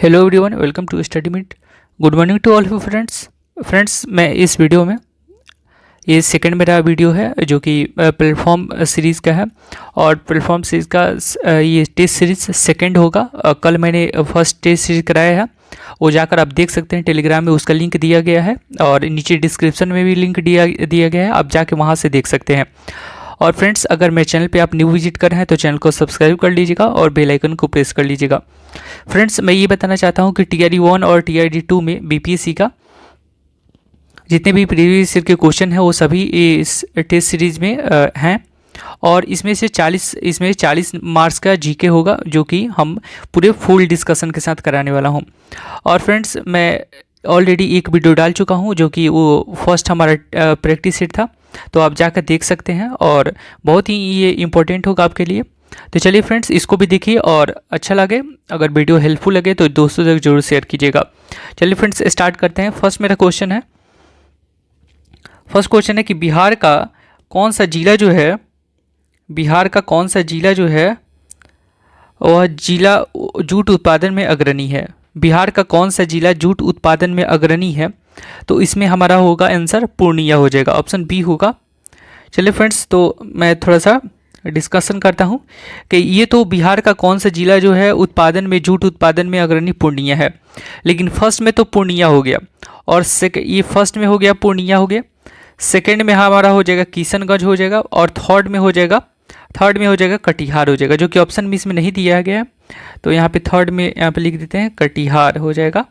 Hello everyone, welcome to study minute. Good morning to all of friends. मैं इस video में ये second मेरा वीडियो है जो कि प्लेटफॉर्म सीरीज़ का है। और प्लेटफॉर्म सीरीज़ का ये टेस्ट सीरीज़ सेकंड होगा। कल मैंने फर्स्ट टेस्ट सीरीज़ कराया है, वो जाकर आप देख सकते हैं। टेलीग्राम में उसका लिंक दिया गया है और नीचे डिस्क्रिप्शन में भी लिंक दिया गया है, आप जाके वहाँ से देख सकते हैं। और फ्रेंड्स, अगर मेरे चैनल पे आप न्यू विजिट कर रहे हैं तो चैनल को सब्सक्राइब कर लीजिएगा और बेल आइकन को प्रेस कर लीजिएगा। फ्रेंड्स, मैं ये बताना चाहता हूँ कि TRE 1 और TRE 2 में BPSC का जितने भी प्रीवियस ईयर के क्वेश्चन हैं वो सभी इस टेस्ट सीरीज में हैं। और इसमें 40 मार्क्स का GK होगा, जो कि हम पूरे फुल डिस्कशन के साथ कराने वाला हूँ। और फ्रेंड्स, मैं ऑलरेडी एक वीडियो डाल चुका हूँ जो कि वो फर्स्ट हमारा प्रैक्टिस सेट था, तो आप जाकर देख सकते हैं और बहुत ही ये इम्पोर्टेंट होगा आपके लिए। तो चलिए फ्रेंड्स, इसको भी देखिए और अच्छा लगे, अगर वीडियो हेल्पफुल लगे तो दोस्तों तक जरूर शेयर कीजिएगा। चलिए फ्रेंड्स, स्टार्ट करते हैं। फर्स्ट मेरा क्वेश्चन है कि बिहार का कौन सा जिला जो है वह जिला जूट उत्पादन में अग्रणी है। बिहार का कौन सा जिला जूट उत्पादन में अग्रणी है? तो इसमें हमारा होगा आंसर पूर्णिया हो जाएगा, ऑप्शन बी होगा। चलिए फ्रेंड्स, तो मैं थोड़ा सा डिस्कशन करता हूँ कि ये तो बिहार का कौन सा जिला जो है जूट उत्पादन में अग्रणी पूर्णिया है, लेकिन फर्स्ट में तो पूर्णिया हो गया और ये फर्स्ट में हो गया पूर्णिया हो गया। सेकंड में हमारा हो जाएगा किशनगंज हो जाएगा और थर्ड में हो जाएगा कटिहार हो जाएगा, जो कि ऑप्शन में इसमें नहीं दिया गया है। तो यहाँ पे थर्ड में यहाँ पे लिख देते हैं कटिहार हो जाएगा,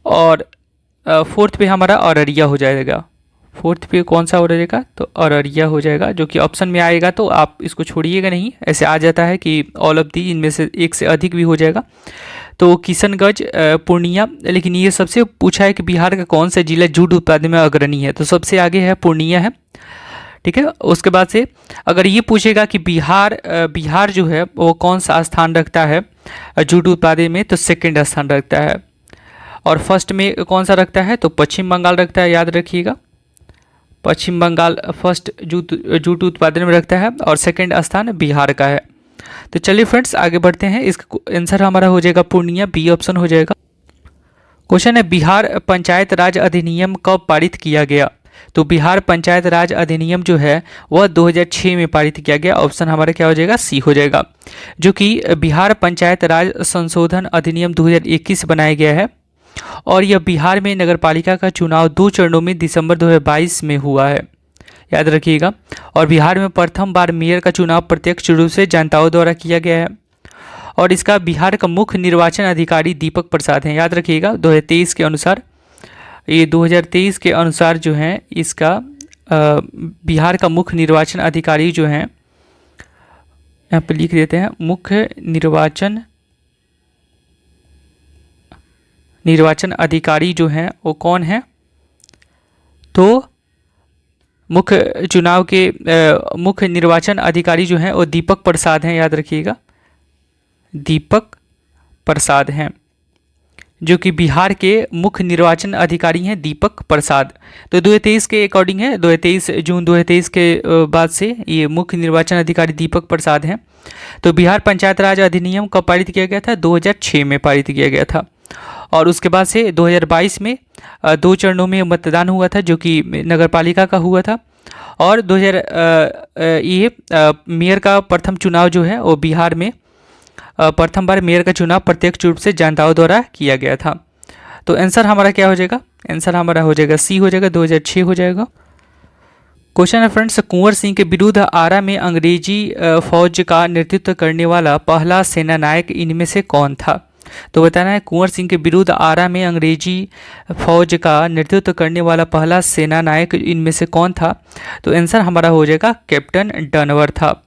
और फोर्थ पे हमारा अररिया हो जाएगा। फोर्थ पे कौन सा हो जाएगा? तो अररिया हो जाएगा, जो कि ऑप्शन में आएगा, तो आप इसको छोड़िएगा नहीं। ऐसे आ जाता है कि ऑल ऑफ दी इनमें से एक से अधिक भी हो जाएगा। तो किशनगंज, पूर्णिया, लेकिन ये सबसे पूछा है कि बिहार का कौन सा जिला जूट उत्पादन में अग्रणी है, तो सबसे आगे है पूर्णिया है। ठीक है, उसके बाद से अगर ये पूछेगा कि बिहार जो है वो कौन सा स्थान रखता है जूट उत्पादन में, तो सेकंड स्थान रखता है। और फर्स्ट में कौन सा रखता है? तो पश्चिम बंगाल रखता है, याद रखिएगा। पश्चिम बंगाल फर्स्ट जूट उत्पादन में रखता है और सेकंड स्थान बिहार का है। तो चलिए फ्रेंड्स, आगे बढ़ते हैं। इसका आंसर हमारा हो जाएगा पूर्णिया, बी ऑप्शन हो जाएगा। क्वेश्चन है, बिहार पंचायत राज अधिनियम कब पारित किया गया? तो बिहार पंचायत राज अधिनियम जो है वह 2006 में पारित किया गया। ऑप्शन हमारा क्या हो जाएगा? सी हो जाएगा, जो कि बिहार पंचायत राज संशोधन अधिनियम 2021 बनाया गया है। और यह बिहार में नगरपालिका का चुनाव 2 चरणों में दिसंबर 2022 में हुआ है, याद रखिएगा। और बिहार में प्रथम बार मेयर का चुनाव प्रत्यक्ष रूप से जनताओं द्वारा किया गया है। और इसका बिहार का मुख्य निर्वाचन अधिकारी दीपक प्रसाद हैं, याद रखिएगा। 2023 के अनुसार, ये 2023 के अनुसार जो है इसका बिहार का मुख्य निर्वाचन अधिकारी जो हैं, यहाँ पे लिख देते हैं, मुख्य निर्वाचन अधिकारी जो हैं वो कौन है? तो मुख्य निर्वाचन अधिकारी जो हैं वो दीपक प्रसाद हैं, याद रखिएगा। दीपक प्रसाद हैं, जो कि बिहार के मुख्य निर्वाचन अधिकारी हैं, दीपक प्रसाद। तो 2023 के अकॉर्डिंग है, 2023 जून 2023 के बाद से ये मुख्य निर्वाचन अधिकारी दीपक प्रसाद हैं। तो बिहार पंचायत राज अधिनियम कब पारित किया गया था? 2006 में पारित किया गया था। और उसके बाद से 2022 में 2 चरणों में मतदान हुआ था, जो कि नगरपालिका का हुआ था। और मेयर का प्रथम चुनाव जो है वो बिहार में प्रथम बार मेयर का चुनाव प्रत्यक्ष रूप से जनताओं द्वारा किया गया था। तो आंसर हमारा क्या हो जाएगा? आंसर हमारा हो जाएगा सी हो जाएगा, 2006 हो जाएगा। क्वेश्चन है फ्रेंड्स, कुंवर सिंह के विरुद्ध आरा में अंग्रेजी फौज का नेतृत्व करने वाला पहला सेना नायक इनमें से कौन था? तो बताना है, कुंवर सिंह के विरुद्ध आरा में अंग्रेजी फौज का नेतृत्व करने वाला पहला सेना नायक इनमें से कौन था? तो आंसर हमारा हो जाएगा कैप्टन डनवर था।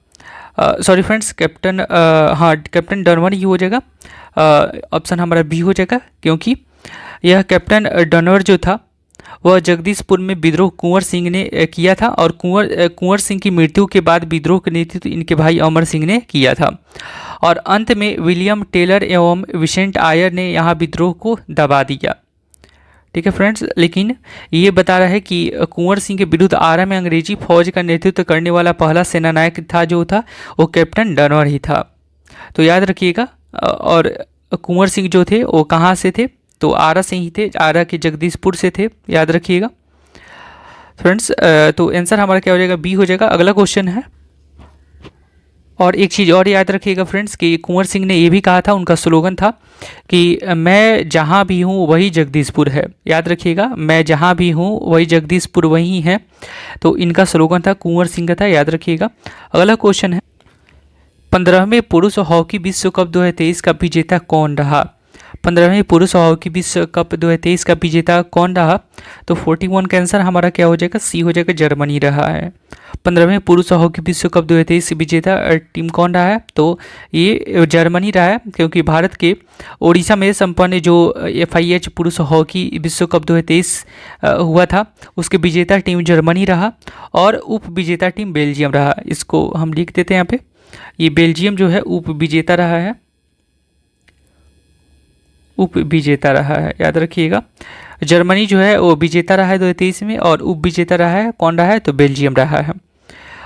सॉरी फ्रेंड्स, कैप्टन डनवर ही हो जाएगा। ऑप्शन हमारा बी हो जाएगा, क्योंकि यह कैप्टन डनवर जो था वह जगदीशपुर में विद्रोह कुंवर सिंह ने किया था। और कुंवर सिंह की मृत्यु के बाद विद्रोह का नेतृत्व इनके भाई अमर सिंह ने किया था। और अंत में विलियम टेलर एवं विसेंट आयर ने यहाँ विद्रोह को दबा दिया। ठीक है फ्रेंड्स। लेकिन ये बता रहा है कि कुंवर सिंह के विरुद्ध आरा में अंग्रेजी फौज का नेतृत्व करने वाला पहला सेनानायक था जो था वो कैप्टन डनवर ही था। तो याद रखिएगा। और कुंवर सिंह जो थे वो कहाँ से थे, तो आरा से ही थे, आरा के जगदीशपुर से थे, याद रखिएगा फ्रेंड्स। तो आंसर हमारा क्या हो जाएगा, बी हो जाएगा। अगला क्वेश्चन है, और एक चीज़ और याद रखिएगा फ्रेंड्स कि कुंवर सिंह ने ये भी कहा था, उनका स्लोगन था कि मैं जहाँ भी हूँ वही जगदीशपुर है। याद रखिएगा, मैं जहाँ भी हूँ वही जगदीशपुर वही है। तो इनका स्लोगन था, कुंवर सिंह का था, याद रखिएगा। अगला क्वेश्चन है, 15वें पुरुष हॉकी विश्व कप 2023 का विजेता कौन रहा। 15वें पुरुष हॉकी विश्व कप 2023 का विजेता कौन रहा, तो 41 का आंसर हमारा क्या हो जाएगा, सी हो जाएगा, जर्मनी रहा है। 15वें पुरुष हॉकी विश्व कप 2023 विजेता टीम कौन रहा है, तो ये जर्मनी रहा है, क्योंकि भारत के ओडिशा में संपन्न जो FIH पुरुष हॉकी विश्व कप 2023 हुआ था उसके विजेता टीम जर्मनी रहा और उप विजेता टीम बेल्जियम रहा। इसको हम लिख देते हैं यहाँ पे, ये बेल्जियम जो है उप विजेता रहा है, उप विजेता रहा है, याद रखिएगा। जर्मनी जो है वो विजेता रहा है 2023 में, और उप विजेता रहा है कौन रहा है, तो बेल्जियम रहा है।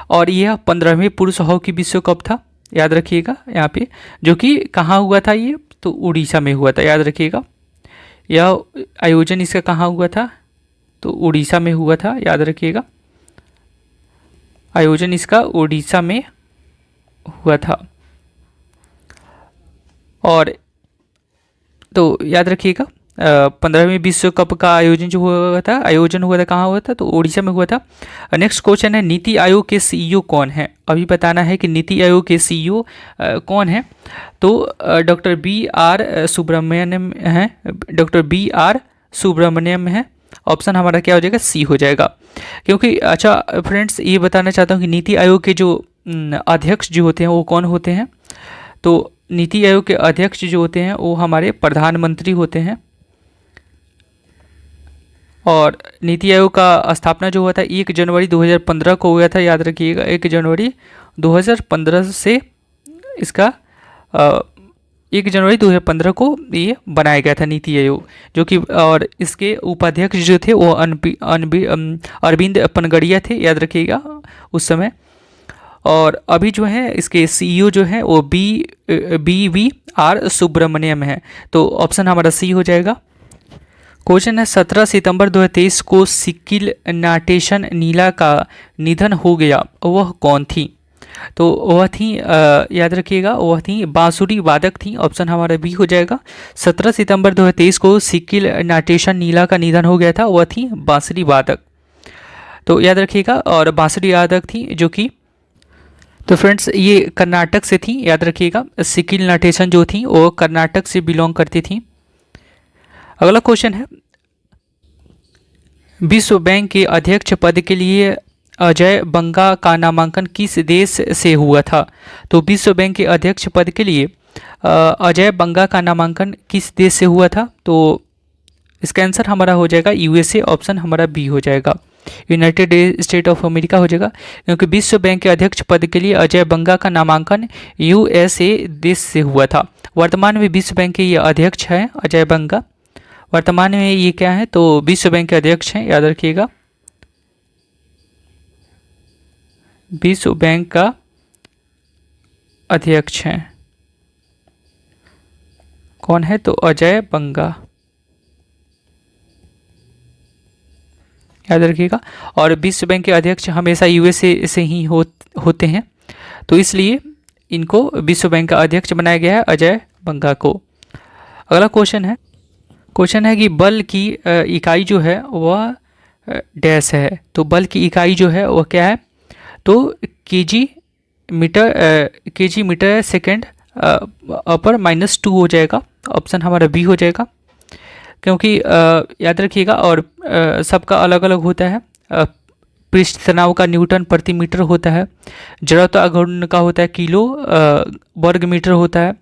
और यह 15वें पुरुष हॉकी विश्व कप था, याद रखिएगा यहाँ पे, जो कि कहाँ हुआ था, ये तो उड़ीसा में हुआ था, याद रखिएगा। यह आयोजन इसका कहाँ हुआ था, तो उड़ीसा में हुआ था, याद रखिएगा। आयोजन इसका उड़ीसा में हुआ था। और तो याद रखिएगा 15वें विश्व कप का आयोजन जो हुआ था कहाँ हुआ था, तो उड़ीसा में हुआ था। नेक्स्ट क्वेश्चन है, नीति आयोग के CEO कौन है। अभी बताना है कि नीति आयोग के CEO कौन है, तो डॉक्टर BR सुब्रमण्यम है, डॉक्टर BR सुब्रमण्यम है। ऑप्शन हमारा क्या हो जाएगा, सी हो जाएगा। क्योंकि अच्छा फ्रेंड्स, ये बताना चाहता हूँ कि नीति आयोग के जो अध्यक्ष जो होते हैं वो कौन होते हैं, तो नीति आयोग के अध्यक्ष जो होते हैं वो हमारे प्रधानमंत्री होते हैं। और नीति आयोग का स्थापना जो हुआ था 1 जनवरी 2015 को हुआ था, याद रखिएगा। 1 जनवरी 2015 से इसका 1 जनवरी 2015 को ये बनाया गया था नीति आयोग, जो कि, और इसके उपाध्यक्ष जो थे वो अरविंद पनगड़िया थे, याद रखिएगा उस समय। और अभी जो है इसके CEO जो है वो BVR सुब्रमण्यम है। तो ऑप्शन हमारा सी हो जाएगा। क्वेश्चन है, 17 सितंबर 2023 को सिक्किल नाटेशन नीला का निधन हो गया, वह कौन थी, तो वह थी याद रखिएगा, वह थी बांसुरी वादक थी। ऑप्शन हमारा बी हो जाएगा। 17 सितंबर 2023 को सिक्किल नाटेशन नीला का निधन हो गया था, वह थी बांसुरी वादक, तो याद रखिएगा। और बांसुरी वादक थी जो कि, तो फ्रेंड्स ये कर्नाटक से थी, याद रखिएगा। सिक्किल नाटेशन जो थी वो कर्नाटक से बिलोंग करती थी। अगला क्वेश्चन है, विश्व बैंक के अध्यक्ष पद के लिए अजय बंगा का नामांकन किस देश से हुआ था, तो विश्व बैंक के अध्यक्ष पद के लिए अजय बंगा का नामांकन किस देश से हुआ था, तो इसका आंसर हमारा हो जाएगा USA। ऑप्शन हमारा बी हो जाएगा, यूनाइटेड स्टेट ऑफ अमेरिका हो जाएगा, क्योंकि विश्व बैंक के अध्यक्ष पद के लिए अजय बंगा का नामांकन USA देश से हुआ था। वर्तमान में विश्व बैंक के ये अध्यक्ष हैं अजय बंगा, वर्तमान में ये क्या है, तो विश्व बैंक के अध्यक्ष हैं, याद रखिएगा। विश्व बैंक का अध्यक्ष हैं कौन है, तो अजय बंगा, याद रखिएगा। और विश्व बैंक के अध्यक्ष हमेशा USA से ही होते हैं, तो इसलिए इनको विश्व बैंक का अध्यक्ष बनाया गया है, अजय बंगा को। अगला क्वेश्चन है कि बल की इकाई जो है वह डैश है, तो बल की इकाई जो है वह क्या है, तो केजी मीटर सेकेंड अपर -2 हो जाएगा। ऑप्शन हमारा बी हो जाएगा, क्योंकि याद रखिएगा। और सबका अलग अलग होता है। पृष्ठ तनाव का न्यूटन प्रति मीटर होता है, जड़त्व आघूर्ण का होता है किलो वर्ग मीटर होता है,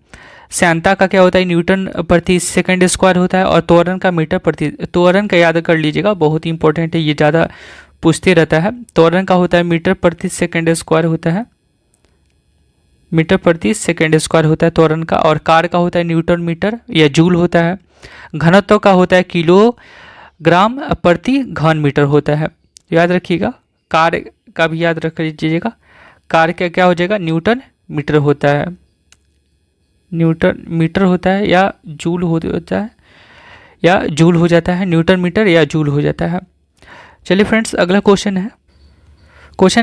श्यानता का क्या होता है, न्यूटन प्रति सेकंड स्क्वायर होता है, और त्वरण का मीटर प्रति, त्वरण का याद कर लीजिएगा, बहुत ही इंपॉर्टेंट है, ये ज़्यादा पूछते रहता है। त्वरण का होता है मीटर प्रति सेकंड स्क्वायर होता है, मीटर प्रति सेकंड स्क्वायर होता है त्वरण का। और कार का होता है न्यूटन मीटर या जूल होता है। घनत्व का होता है किलो ग्राम प्रति घन मीटर होता है। याद रखिएगा, कार्य का भी याद रख लीजिएगा। कार्य का क्या हो जाएगा, न्यूटन मीटर होता है, न्यूटन मीटर होता है या जूल होता है, या जूल हो जाता है, न्यूटन मीटर या जूल हो जाता है। चलिए फ्रेंड्स, अगला क्वेश्चन है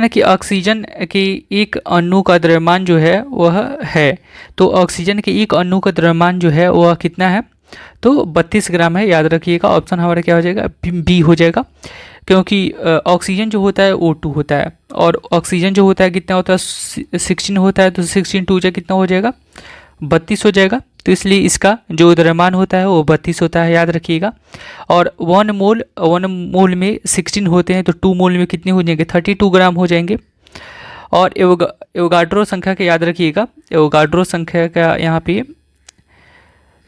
कि ऑक्सीजन के एक अणु का द्रव्यमान जो है वह है, तो ऑक्सीजन के एक अणु का द्रव्यमान जो है वह कितना है, तो 32 ग्राम है। याद रखिएगा, ऑप्शन हमारा क्या हो जाएगा, बी हो जाएगा, क्योंकि ऑक्सीजन जो होता है O2 होता है, और ऑक्सीजन जो होता है कितना होता है, 16 होता है, तो 16 2 जा कितना हो जाएगा, 32 हो जाएगा। तो इसलिए इसका जो द्रव्यमान होता है वो 32 होता है, याद रखिएगा। और 1 मोल में 16 होते हैं, तो 2 मोल में कितने हो जाएंगे, 32 ग्राम हो जाएंगे। और एवोगाड्रो संख्या का याद रखिएगा, एवोगाड्रो संख्या का यहाँ पे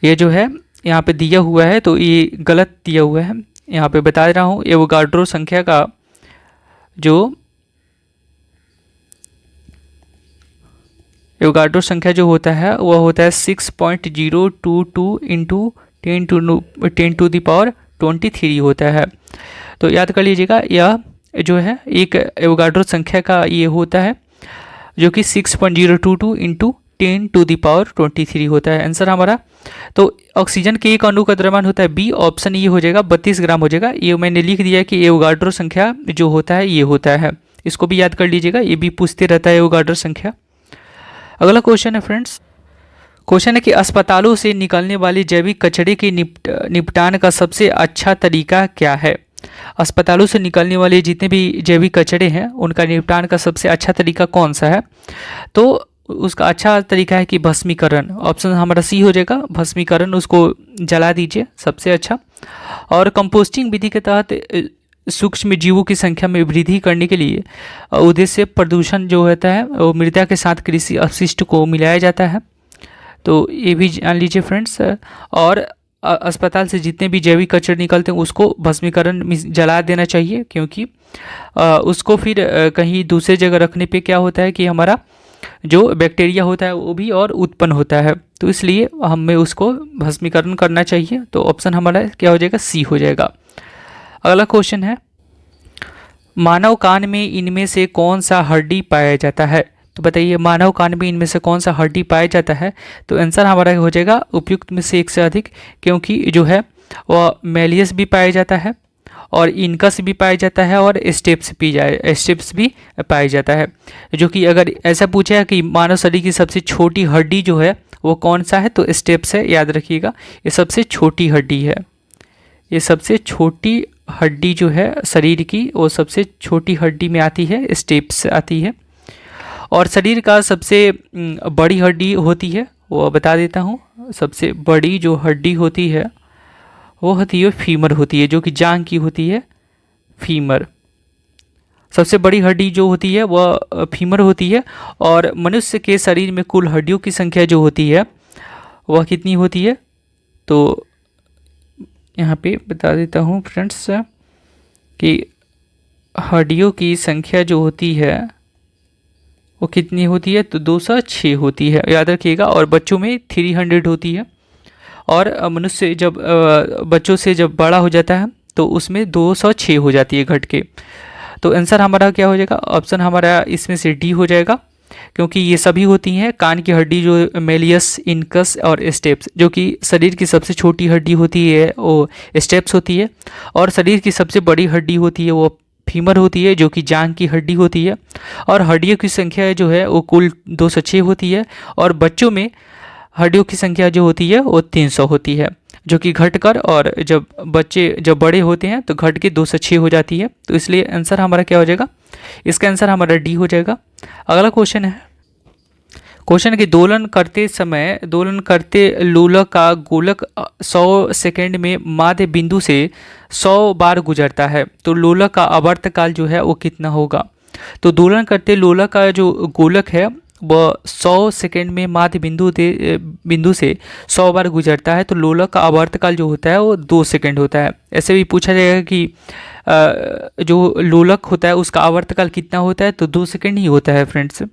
ये जो है यहाँ पे दिया हुआ है, तो ये गलत दिया हुआ है, यहाँ पे बता रहा हूँ। एवोगाड्रो संख्या का जो एवोगाड्रो संख्या जो होता है वह होता है 6.022 इंटू 10⁻23 होता है। तो याद कर लीजिएगा, यह जो है एक एवोगाड्रो संख्या का ये होता है जो कि 6.022 इंटू 10⁻23 होता है आंसर हमारा। तो ऑक्सीजन के एक अणु का द्रव्यमान होता है बी, ऑप्शन ये हो जाएगा, 32 ग्राम हो जाएगा। ये मैंने लिख दिया कि एवोगाड्रो संख्या जो होता है ये होता है, इसको भी याद कर लीजिएगा, ये भी पूछते रहता है एवोगाड्रो संख्या। अगला क्वेश्चन है फ्रेंड्स, क्वेश्चन है कि अस्पतालों से निकलने वाली जैविक कचरे के निपटान का सबसे अच्छा तरीका क्या है। अस्पतालों से निकलने वाले जितने भी जैविक कचरे हैं उनका निपटान का सबसे अच्छा तरीका कौन सा है, तो उसका अच्छा तरीका है कि भस्मीकरण, ऑप्शन हमारा सी हो जाएगा, भस्मीकरण, उसको जला दीजिए सबसे अच्छा। और कंपोस्टिंग विधि के तहत सूक्ष्म जीवों की संख्या में वृद्धि करने के लिए उद्देश्य प्रदूषण जो होता है वो मृदा के साथ कृषि अपशिष्ट को मिलाया जाता है, तो ये भी जान लीजिए फ्रेंड्स। और अस्पताल से जितने भी जैविक कचरे निकलते हैं उसको भस्मीकरण में जला देना चाहिए, क्योंकि उसको फिर कहीं दूसरे जगह रखने पे क्या होता है कि हमारा जो बैक्टीरिया होता है वो भी और उत्पन्न होता है, तो इसलिए हमें उसको भस्मीकरण करना चाहिए। तो ऑप्शन हमारा क्या हो जाएगा, सी हो जाएगा। अगला क्वेश्चन है, मानव कान में इनमें से कौन सा हड्डी पाया जाता है, तो बताइए मानव कान में इनमें से कौन सा हड्डी पाया जाता है। तो आंसर हमारा हो जाएगा उपयुक्त में से एक से अधिक, क्योंकि जो है वह मेलियस भी पाया जाता है और इनकस भी पाया जाता है और स्टेप्स भी पाया जाता है। जो कि अगर ऐसा पूछा है कि मानव शरीर की सबसे छोटी हड्डी जो है वो कौन सा है, तो स्टेप्स है, याद रखिएगा, ये सबसे छोटी हड्डी है, ये सबसे छोटी हड्डी जो है शरीर की वो सबसे छोटी हड्डी में आती है, स्टेप्स आती है। और शरीर का सबसे बड़ी हड्डी होती है वो बता देता हूँ, सबसे बड़ी जो हड्डी होती है वो होती है फीमर होती है, जो कि जांघ की होती है, फीमर सबसे बड़ी हड्डी जो होती है वह फीमर होती है। और मनुष्य के शरीर में कुल हड्डियों की संख्या जो होती है वह कितनी होती है, तो यहाँ पे बता देता हूँ फ्रेंड्स कि हड्डियों की संख्या जो होती है वो कितनी होती है, तो 206 होती है, याद रखिएगा। और बच्चों में 300 होती है, और मनुष्य जब बच्चों से जब बड़ा हो जाता है तो उसमें 206 हो जाती है घट के। तो आंसर हमारा क्या हो जाएगा, ऑप्शन हमारा इसमें से डी हो जाएगा, क्योंकि ये सभी होती हैं कान की हड्डी जो मेलियस, इनकस और स्टेप्स, जो कि शरीर की सबसे छोटी हड्डी होती है वो स्टेप्स होती है, और शरीर की सबसे बड़ी हड्डी होती है वो फीमर होती है, जो कि जांघ की हड्डी होती है। और हड्डियों की संख्या जो है वो कुल 206 होती है, और बच्चों में हड्डियों की संख्या जो होती है वो 300 होती है, जो कि घटकर, और जब बच्चे जब बड़े होते हैं तो घट के 206 हो जाती है। तो इसलिए आंसर हमारा क्या हो जाएगा, इसका आंसर हमारा डी हो जाएगा। अगला क्वेश्चन है, क्वेश्चन कि दोलन करते लोलक का गोलक 100 सेकेंड में माध्य बिंदु से 100 बार गुजरता है, तो लोलक का आवर्तकाल जो है वो कितना होगा। तो दोलन करते लोलक का जो गोलक है वह 100 सेकेंड में माध्य बिंदु से 100 बार गुजरता है, तो लोलक का आवर्तकाल जो होता है वो 2 सेकेंड होता है। ऐसे भी पूछा जाएगा कि जो लोलक होता है उसका आवर्तकाल कितना होता है, तो 2 सेकेंड ही होता है फ्रेंड्स,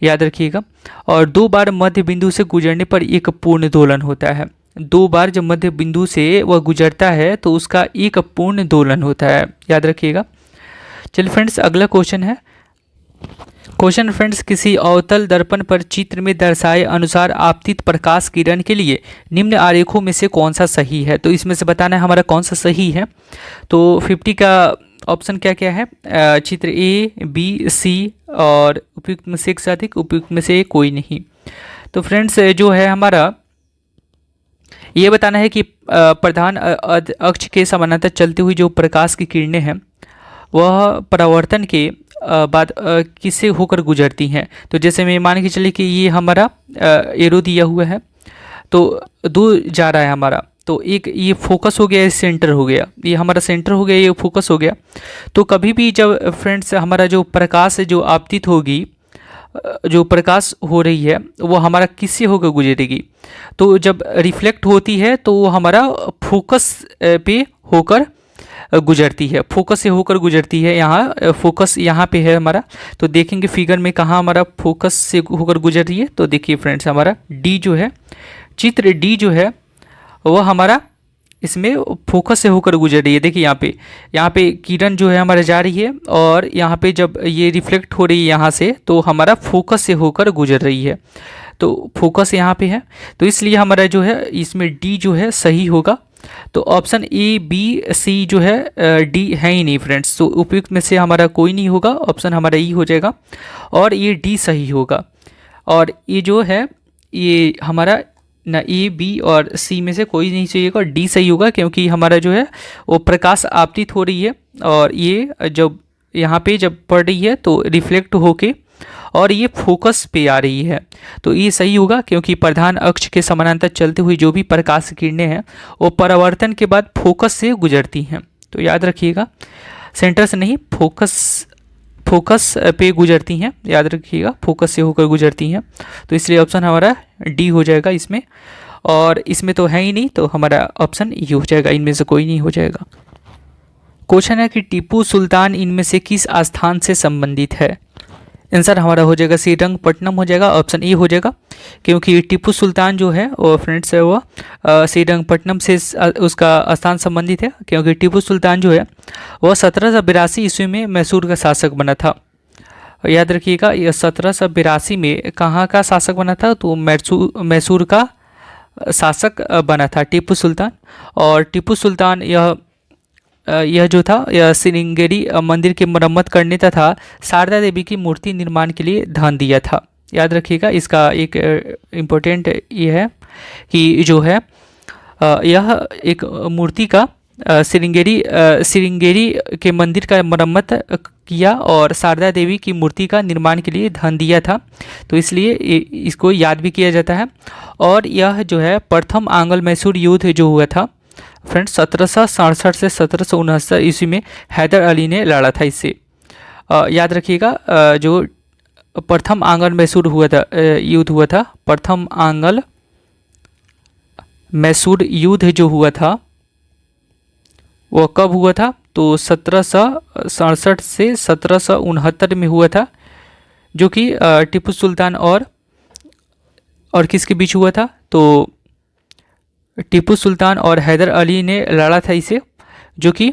याद रखिएगा। और 2 बार मध्य बिंदु से गुजरने पर एक पूर्ण दोलन होता है, 2 बार जब मध्य बिंदु से वह गुजरता है तो उसका एक पूर्ण दोलन होता है, याद रखिएगा। चलिए फ्रेंड्स, अगला क्वेश्चन है। क्वेश्चन फ्रेंड्स, किसी अवतल दर्पण पर चित्र में दर्शाए अनुसार आपतित प्रकाश किरण के लिए निम्न आरेखों में से कौन सा सही है। तो इसमें से बताना है हमारा कौन सा सही है। तो 50 का ऑप्शन क्या क्या है, चित्र ए, बी, सी और उपयुक्त में से एक से अधिक, उपयुक्त में से कोई नहीं। तो फ्रेंड्स जो है हमारा ये बताना है कि प्रधान अक्ष के समानांतर चलती हुई जो प्रकाश की किरणें हैं वह परावर्तन के बाद किससे होकर गुजरती हैं। तो जैसे मैं मान के चलिए कि ये हमारा एरो दिया हुआ है, तो दूर जा रहा है हमारा, तो एक ये फोकस हो गया, ये सेंटर हो गया, ये हमारा सेंटर हो गया, ये फोकस हो गया। तो कभी भी जब फ्रेंड्स हमारा जो प्रकाश है जो आपतित होगी, जो प्रकाश हो रही है वो हमारा किससे होकर गुजरेगी। तो जब रिफ्लेक्ट होती है तो वो हमारा फोकस पे होकर गुजरती है, फोकस से होकर गुजरती है। यहाँ फोकस यहाँ पे है हमारा, तो देखेंगे फिगर में कहाँ हमारा फोकस से होकर गुजर रही है। तो देखिए फ्रेंड्स, हमारा डी जो है, चित्र डी जो है वह हमारा इसमें फोकस से होकर गुजर रही है। देखिए यहाँ पे किरण जो है हमारा जा रही है और यहाँ पे जब ये रिफ्लेक्ट हो रही है यहाँ से, तो हमारा फोकस से होकर गुजर रही है। तो फोकस यहाँ पे है, तो इसलिए हमारा जो है इसमें डी जो है सही होगा। तो ऑप्शन ए, बी, सी जो है डी है ही नहीं फ्रेंड्स, तो उपयुक्त में से हमारा कोई नहीं होगा, ऑप्शन हमारा ई हो जाएगा और ये डी सही होगा। और ये जो है ये हमारा ना ए, बी और सी में से कोई नहीं चाहिएगा, डी सही होगा, क्योंकि हमारा जो है वो प्रकाश आपतित हो रही है और ये जब यहाँ पे जब पड़ रही है तो रिफ्लेक्ट होके और ये फोकस पे आ रही है। तो ये सही होगा, क्योंकि प्रधान अक्ष के समानांतर चलती हुई जो भी प्रकाश किरणें हैं वो परावर्तन के बाद फोकस से गुजरती हैं। तो याद रखिएगा, सेंटर से नहीं, फोकस पे गुजरती हैं, याद रखिएगा, फोकस से होकर गुजरती हैं। तो इसलिए ऑप्शन हमारा डी हो जाएगा इसमें, और इसमें तो है ही नहीं, तो हमारा ऑप्शन ई हो जाएगा, इनमें से कोई नहीं हो जाएगा। क्वेश्चन है कि टीपू सुल्तान इनमें से किस स्थान से संबंधित है। आंसर हमारा हो जाएगा श्रीरंगपट्टनम हो जाएगा, ऑप्शन ए हो जाएगा, क्योंकि टीपू सुल्तान जो है वो फ्रेंड्स है वो श्रीरंगपट्टनम से उसका स्थान संबंधित है, क्योंकि टीपू सुल्तान जो है वह 1782 ईस्वी में मैसूर का शासक बना था। याद रखिएगा, यह 1782 में कहाँ का शासक बना था, तो मैसूर का शासक बना था टीपू सुल्तान। और टीपू सुल्तान यह जो था यह श्रृंगेरी मंदिर की मरम्मत करने तथा शारदा देवी की मूर्ति निर्माण के लिए धन दिया था। याद रखिएगा, इसका एक इम्पोर्टेंट ये है कि जो है यह एक मूर्ति का श्रृंगेरी के मंदिर का मरम्मत किया और शारदा देवी की मूर्ति का निर्माण के लिए धन दिया था, तो इसलिए इसको याद भी किया जाता है। और यह जो है प्रथम आंग्ल मैसूर युद्ध जो हुआ था फ्रेंड्स 1767 से 1769 ईस्वी में हैदर अली ने लड़ा था इससे। याद रखिएगा, जो प्रथम आंग्ल मैसूर हुआ था युद्ध हुआ था, प्रथम आंग्ल मैसूर युद्ध जो हुआ था वो कब हुआ था, तो 1767 से 1769 में हुआ था, जो कि टीपू सुल्तान और किसके बीच हुआ था, तो टीपू सुल्तान और हैदर अली ने लड़ा था इसे, जो कि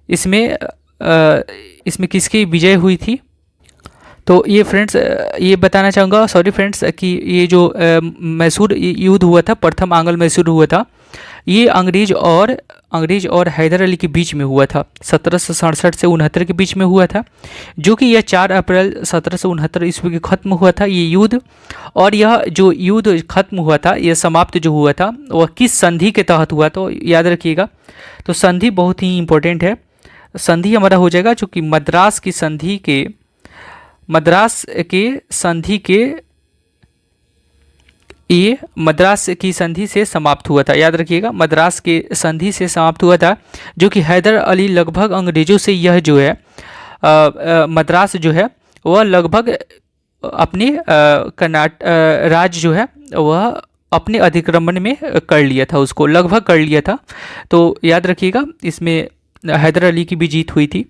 इसमें किसकी विजय हुई थी। तो ये फ्रेंड्स ये बताना चाहूँगा, सॉरी फ्रेंड्स, कि ये जो मैसूर युद्ध हुआ था, प्रथम आंग्ल मैसूर हुआ था, ये अंग्रेज और हैदर अली के बीच में हुआ था, 1767 से 69 के बीच में हुआ था, जो कि यह 4 अप्रैल 1769 ईस्वी को खत्म हुआ था ये युद्ध। और यह जो युद्ध खत्म हुआ था, यह समाप्त जो हुआ था वह किस संधि के तहत हुआ, तो याद रखिएगा, तो संधि बहुत ही इंपॉर्टेंट है। संधि हमारा हो जाएगा जो कि मद्रास की संधि से समाप्त हुआ था। याद रखिएगा, मद्रास के संधि से समाप्त हुआ था, जो कि हैदर अली लगभग अंग्रेजों से यह जो है मद्रास जो है वह लगभग अपने राज्य जो है वह अपने अधिक्रमण में कर लिया था, उसको लगभग कर लिया था। तो याद रखिएगा, इसमें हैदर अली की भी जीत हुई थी।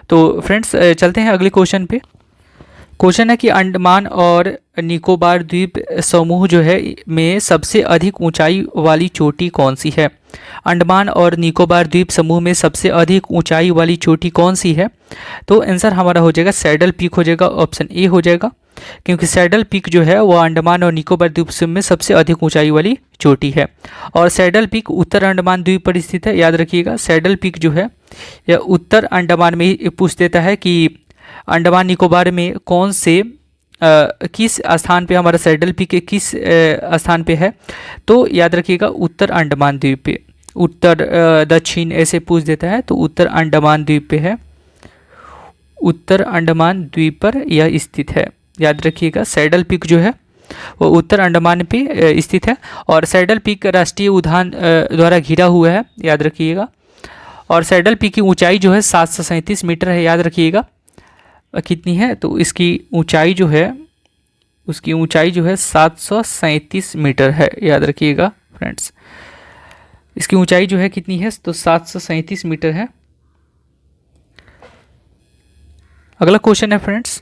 तो फ्रेंड्स चलते हैं अगले क्वेश्चन पे। क्वेश्चन है कि अंडमान और निकोबार द्वीप समूह जो है में सबसे अधिक ऊंचाई वाली चोटी कौन सी है। अंडमान और निकोबार द्वीप समूह में सबसे अधिक ऊंचाई वाली चोटी कौन सी है। तो आंसर हमारा हो जाएगा सैडल पीक हो जाएगा, ऑप्शन ए हो जाएगा, क्योंकि सैडल पीक जो है वो अंडमान और निकोबार द्वीप समूह में सबसे अधिक ऊंचाई वाली चोटी है। और सैडल पीक उत्तर अंडमान द्वीप पर स्थित है, याद रखिएगा। सैडल पीक जो है यह उत्तर अंडमान में ही पूछ देता है कि अंडमान निकोबार में कौन से किस स्थान पे हमारा सैडल पीक किस स्थान पे है। तो याद रखिएगा उत्तर अंडमान द्वीप पे, उत्तर दक्षिण ऐसे पूछ देता है तो उत्तर अंडमान द्वीप पे है, उत्तर अंडमान द्वीप पर यह स्थित है। याद रखिएगा सैडल पीक जो है वो उत्तर अंडमान पे स्थित है और सैडल पीक राष्ट्रीय उद्यान द्वारा घिरा हुआ है, याद रखिएगा। और सैडल पीक की ऊंचाई जो है 737 मीटर है, याद रखिएगा कितनी है। तो इसकी ऊंचाई जो है, उसकी ऊंचाई जो है 737 मीटर है, याद रखिएगा फ्रेंड्स। इसकी ऊंचाई जो है कितनी है, तो 737 मीटर है। अगला क्वेश्चन है फ्रेंड्स,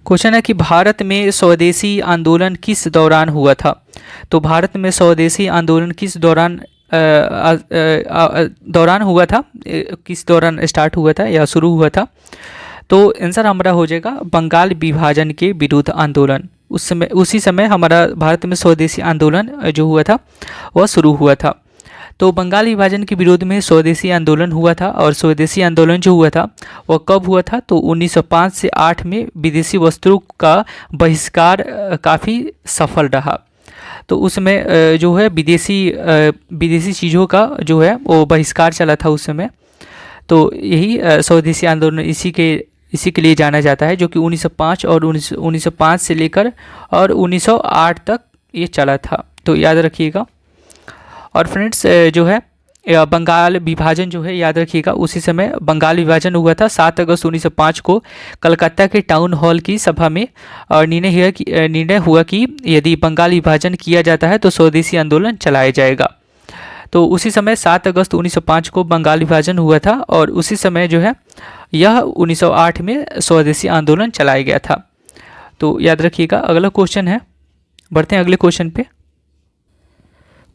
क्वेश्चन है कि भारत में स्वदेशी आंदोलन किस दौरान हुआ था। तो भारत में स्वदेशी आंदोलन किस दौरान हुआ था, किस दौरान स्टार्ट हुआ था या शुरू हुआ था। तो आंसर हमारा हो जाएगा बंगाल विभाजन के विरुद्ध आंदोलन। उसी समय हमारा भारत में स्वदेशी आंदोलन जो हुआ था वह शुरू हुआ था। तो बंगाल विभाजन के विरोध में स्वदेशी आंदोलन हुआ था और स्वदेशी आंदोलन जो हुआ था वह कब हुआ था, तो 1905 से 8 में विदेशी वस्त्रों का बहिष्कार काफ़ी सफल रहा। तो उसमें जो है विदेशी चीज़ों का जो है वो बहिष्कार चला था उस समय। तो यही स्वदेशी आंदोलन इसी के लिए जाना जाता है, जो कि 1905 और 1905 से लेकर और 1908 तक ये चला था। तो याद रखिएगा। और फ्रेंड्स जो है बंगाल विभाजन जो है, याद रखिएगा उसी समय बंगाल विभाजन हुआ था 7 अगस्त 1905 को कलकत्ता के टाउन हॉल की सभा में। और निर्णय हुआ कि यदि बंगाल विभाजन किया जाता है तो स्वदेशी आंदोलन चलाया जाएगा। तो उसी समय 7 अगस्त 1905 को बंगाल विभाजन हुआ था और उसी समय जो है यह 1908 में स्वदेशी आंदोलन चलाया गया था। तो याद रखिएगा। अगला क्वेश्चन है, बढ़ते हैं अगले क्वेश्चन पे।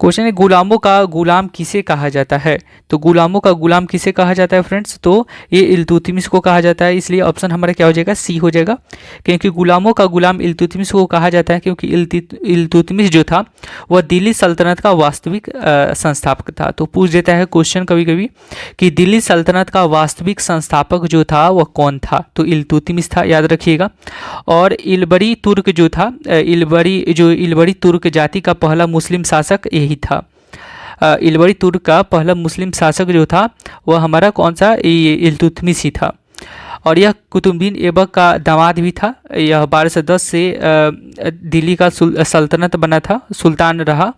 क्वेश्चन है गुलामों का गुलाम किसे कहा जाता है। तो गुलामों का गुलाम किसे कहा जाता है फ्रेंड्स, तो ये इल्तुतमिश को कहा जाता है। इसलिए ऑप्शन हमारा क्या हो जाएगा, सी हो जाएगा, क्योंकि गुलामों का गुलाम इल्तुतमिश को कहा जाता है क्योंकि इल्तुतमिश जो था वह दिल्ली सल्तनत का वास्तविक संस्थापक था। तो पूछ देता है क्वेश्चन कभी कभी कि दिल्ली सल्तनत का वास्तविक संस्थापक जो था वह कौन था, तो इल्तुतमिश था, याद रखिएगा। और इल्बरी तुर्क जो था, इल्बरी तुर्क जाति का पहला मुस्लिम शासक यही था। इल्बरी तुर्क का पहला मुस्लिम शासक जो था वह हमारा कौन सा, इल्तुतमिश ही था। और यह कुतुबुद्दीन ऐबक का दामाद भी था। यह 1210 से दिल्ली का सल्तनत बना था, सुल्तान रहा,